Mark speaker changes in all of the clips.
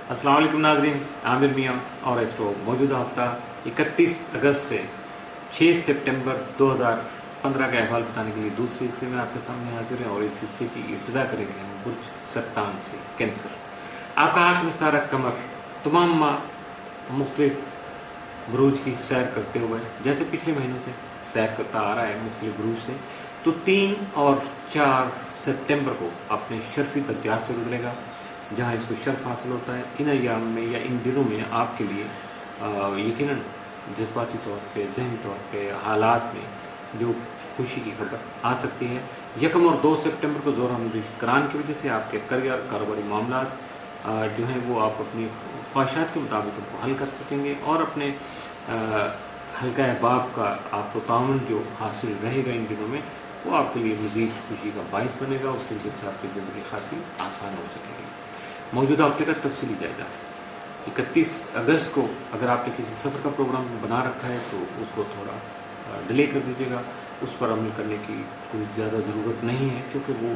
Speaker 1: अस्सलाम वालेकुम नाज़रीन, आमिर मियाँ और एस्ट्रो मौजूदा हफ्ता 31 अगस्त से 6 सितंबर 2015 का अहवाल बताने के लिए दूसरे हिस्से में आपके सामने हाजिर है और इस हिस्से की इब्तिदा करेंगे हम बुर्ज सरतान से कैंसर। आपका आँख में सारा कमर तमाम माह मुख्तलिफ बुरूज की सैर करते हुए जैसे पिछले महीनों से सैर करता आ रहा है मुख्तलिफ बुरूज से, तो 3 और 4 सितंबर को अपने शर्फी दर्जात से गुजरेगा जहाँ इसको शर्फ हासिल होता है। इन अयाम में या इन दिनों में आपके लिए यकीनन जज्बाती तौर पे, जहनी तौर पे, हालात में जो खुशी की खबर आ सकती है। 1 और 2 सितंबर को ज़ोर हमदी करान की वजह से आपके करियर, कारोबारी मामलात जो हैं वो आप अपनी ख्वाहिशात के मुताबिक उनको हल कर सकेंगे और अपने हल्का अहबाब का आपको ताउन जो हासिल रहेगा इन दिनों में वो आपके लिए मज़ीद खुशी का बाइस बनेगा। उसकी वजह से आपकी ज़िंदगी खासी आसान हो सकेगी। मौजूदा हफ्ते का तफसीली जायजा 31 अगस्त को अगर आपने किसी सफ़र का प्रोग्राम बना रखा है तो उसको थोड़ा डिले कर दीजिएगा। उस पर अमल करने की कोई ज़्यादा ज़रूरत नहीं है क्योंकि वो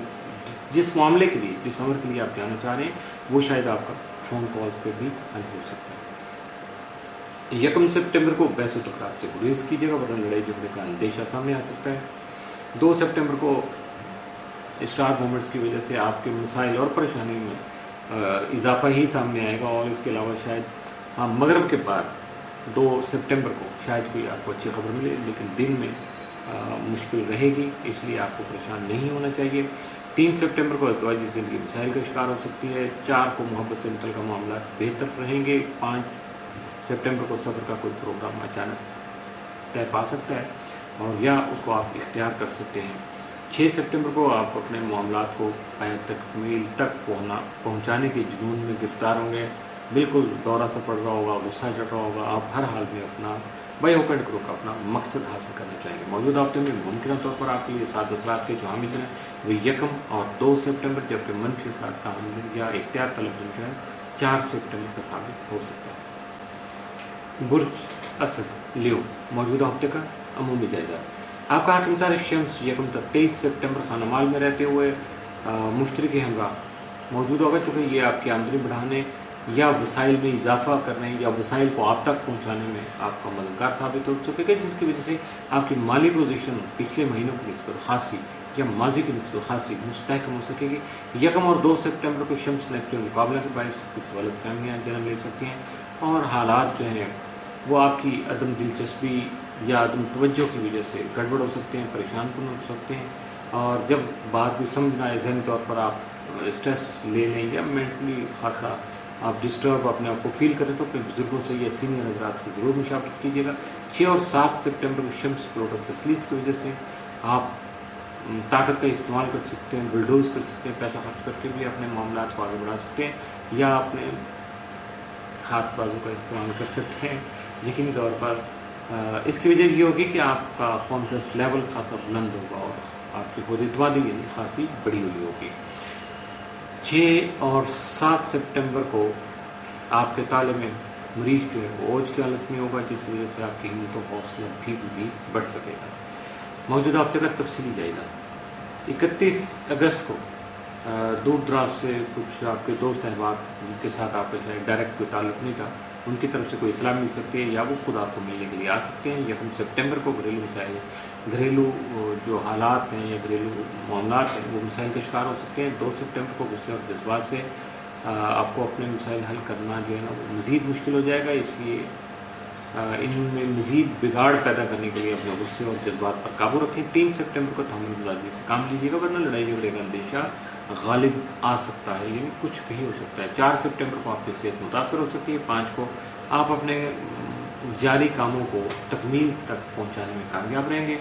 Speaker 1: जिस मामले के लिए, जिस अमर के लिए आप जाना चाह रहे हैं वो शायद आपका फ़ोन कॉल पे भी हल हो सकता है। 1 सितंबर को बहस व तकरार से गुरेज कीजिएगा वरना लड़ाई झगड़े का अंदेशा सामने आ सकता है। 2 सितंबर को स्टार मोमेंट्स की वजह से आपके मसाइल और परेशानी में इजाफा ही सामने आएगा और इसके अलावा शायद मगरब के बाद 2 सितंबर को शायद कोई आपको अच्छी खबर मिले, लेकिन दिन में मुश्किल रहेगी, इसलिए आपको परेशान नहीं होना चाहिए। 3 सितंबर को अज़वाजी ज़िंदगी मसाइल का शिकार हो सकती है। 4 को मोहब्बत से मुतल्लिक़ मामला बेहतर रहेंगे। 5 सितंबर को सफ़र का कोई प्रोग्राम अचानक तय पा सकता है और या उसको आप इख्तियार कर सकते हैं। 6 सितंबर को आप अपने मामलात को तकमील तक पहुँचाने के जुनून में गिरफ्तार होंगे। बिल्कुल दौरा सा पड़ रहा होगा, गुस्सा चढ़ रहा होगा, आप हर हाल में अपना बायोकट ग्रुप का अपना मकसद हासिल करना चाहेंगे। मौजूदा हफ्ते में मुमकिन तौर पर आपके लिए 7 असरात के जो हामिद हैं वो 1 और 2 सितंबर, जबकि मनफी असरात का हामिद या इख्तियार तलब दिन जो है 4 सितंबर का साबित हो सकता है। बुर्ज असद लियो मौजूदा हफ्ते का अमूमी जायजा। आपका हाकिम शम्स 23 सितंबर खानामाल में रहते हुए मुश्तरक हमरा मौजूद होगा, चूँकि ये आपकी आमदनी बढ़ाने या वसाइल में इजाफा करने या वसाइल को आप तक पहुँचाने में आपका मददगार साबित हो सकेगा, जिसकी वजह से आपकी माली पोजीशन पिछले महीनों की निस्बत खासी या माजी की निस्बत खासी मुस्तहकम हो सकेगी। 1 और 2 सितंबर को शम्स नेप्ट्यून मुकाबला के बायस कुछ गलत फहमियाँ जन्म ले सकती हैं और हालात जो हैं वो आपकी अदम दिलचस्पी या अदम तवज्जो की वजह से गड़बड़ हो सकते हैं, परेशान कन हो सकते हैं। और जब बात भी समझ ना आए, ज़हनी तौर पर आप स्ट्रेस ले लें या मेंटली खासा आप डिस्टर्ब अपने आप को फील करें तो अपने बुजुर्गों से या सीनियर हज़रात से ज़रूर मुशावरत कीजिएगा। 6 और 7 सितंबर को शम्स प्लॉट ऑफ तसलीस की वजह से आप ताकत का इस्तेमाल कर सकते हैं, बुलडोज कर सकते हैं, पैसा खर्च करके भी अपने मामला को आगे बढ़ा सकते हैं या अपने हाथ बाजू का इस्तेमाल कर सकते हैं। यकीनी तौर पर इसकी वजह ये होगी कि आपका कॉन्फिडेंस लेवल खासा बुलंद होगा और आपकी खुद एतमादी यानी खासी बड़ी हुई होगी। 6 और 7 सितंबर को आपके ताले में मरीज जो है वो ओज की हालत में होगा, जिसकी वजह से आपकी हिम्मत और हौसला भी मज़ीद बढ़ सकेगा। मौजूदा हफ्ते का तफसीली जायजा 31 अगस्त को दूर दराज से कुछ आपके दोस्त अहबाब जिनके साथ आपका शायद डायरेक्ट कोई ताल्लुक़ नहीं था, उनकी तरफ से कोई इतला मिल सकती है या वो खुद आपको मिलने के लिए आ सकते हैं। 1 सितंबर को घरेलू मसाइल, घरेलू जो हालात हैं या घरेलू मामलात हैं वो मसाइल का शिकार हो सकते हैं। 2 सितंबर को गुस्से और जज्बात से आपको अपने मसाइल हल करना जो है ना वो मज़ीद मुश्किल हो जाएगा, इसलिए इनमें मज़ीद बिगाड़ पैदा करने के लिए अपने गुस्से और जज्बात पर काबू रखें। 3 सितंबर को तहम्मुल गुज़ारी से काम लीजिएगा वरना लड़ाई झगड़े का अंदेशा गालिब आ सकता है, यानी कुछ भी हो सकता है। 4 सितंबर को आपकी सेहत मुतासर हो सकती है। 5 को आप अपने जारी कामों को तकमील तक पहुंचाने में कामयाब रहेंगे।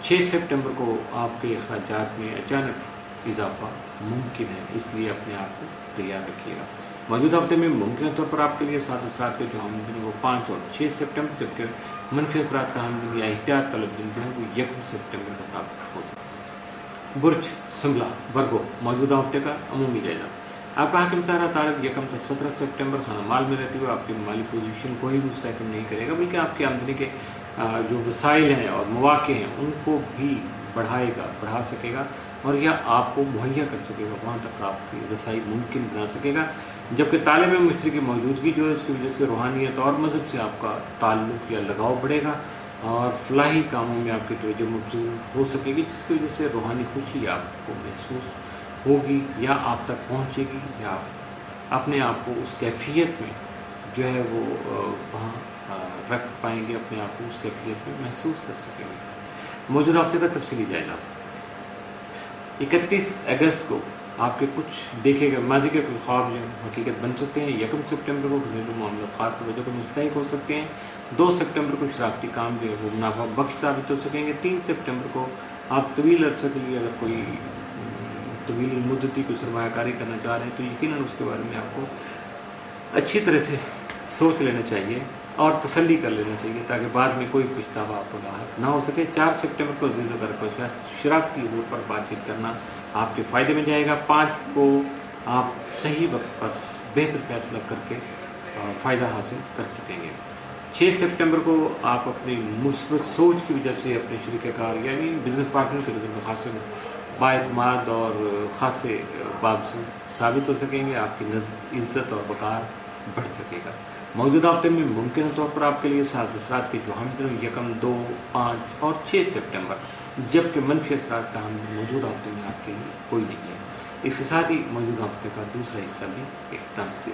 Speaker 1: 6 सितंबर को आपके अखराजात में अचानक इजाफा मुमकिन है, इसलिए अपने आप को तैयार रखिएगा। मौजूदा हफ्ते में मुमकिन तौर पर आपके लिए 7 असरात के जो आमदनी वो 5 और 6 सितंबर, जबकि मनफी असरात का आमदनी या एहतियात तलब दिन जो है वो 1 सितंबर का साबित हो सकता है। बुर्ज संभला वर्गो मौजूदा हफ्ते का अमूमी जायजा। आपका हाकिम तारक 1 से 17 सितंबर खानामाल में रहते हुए आपकी माली पोजीशन को ही मुस्तहकम नहीं करेगा, बल्कि आपकी आमदनी के जो वसाइल हैं और मौके हैं उनको भी बढ़ा सकेगा और यह आपको मुहैया कर सकेगा, वहाँ तक आपकी रसाई मुमकिन बना सकेगा। जबकि ताले में मुश्तरी की मौजूदगी जो है उसकी वजह से रूहानियत और मज़हब से आपका ताल्लुक़ या लगाव बढ़ेगा और फलाही कामों में आपकी तवज्जो मबज़ूल हो सकेगी, जिसकी वजह से रूहानी खुशी आपको महसूस होगी या आप तक पहुँचेगी या आप अपने आप को उस कैफियत में जो है वो वहाँ रख पाएंगे, अपने आप को उस कैफियत में महसूस कर सकेंगे। मौजूदा हफ्ते का तफसीली जायजा। 31 अगस्त को आपके कुछ देखे गए माजी के कुछ ख्वाब जो हकीकत बन सकते हैं। 1 सितंबर को घरेलू मामलों खास तवज्जो को मुस्तहिक हो सकते हैं। 2 सितंबर को शरारती काम जो है वो मुनाफा बख्श साबित हो सकेंगे। 3 सितंबर को आप तवील अरसे के लिए अगर कोई तवील मुद्दती को सरमायाकारी करना चाह रहे हैं तो यकीनन उसके बारे में आपको अच्छी तरह से सोच लेना चाहिए और तसल्ली कर लेना चाहिए ताकि बाद में कोई पछतावा आपको ना हो सके। 4 सितंबर को अज़ीज़ों का शरारती तौर पर बातचीत करना आपके फ़ायदे में जाएगा। 5 को आप सही वक्त पर बेहतर फैसला करके फ़ायदा हासिल कर सकेंगे। 6 सितंबर को आप अपनी मुस्बत सोच की वजह से अपने शरीककार यानी बिजनेस पार्टनर के नज़र में खास बाएतमाद और खासे बावजूद साबित हो सकेंगे। आपकी इज्जत और वक़ार बढ़ सकेगा। मौजूदा हफ्ते में मुमकिन तौर पर आपके लिए असरात के जो हम 1, 2, 5 और 6 सितंबर, जबकि मनफी असरात का हम मौजूदा हफ्ते में आपके लिए कोई नहीं है। इसके साथ ही मौजूदा हफ्ते का दूसरा हिस्सा भी इख्तिताम से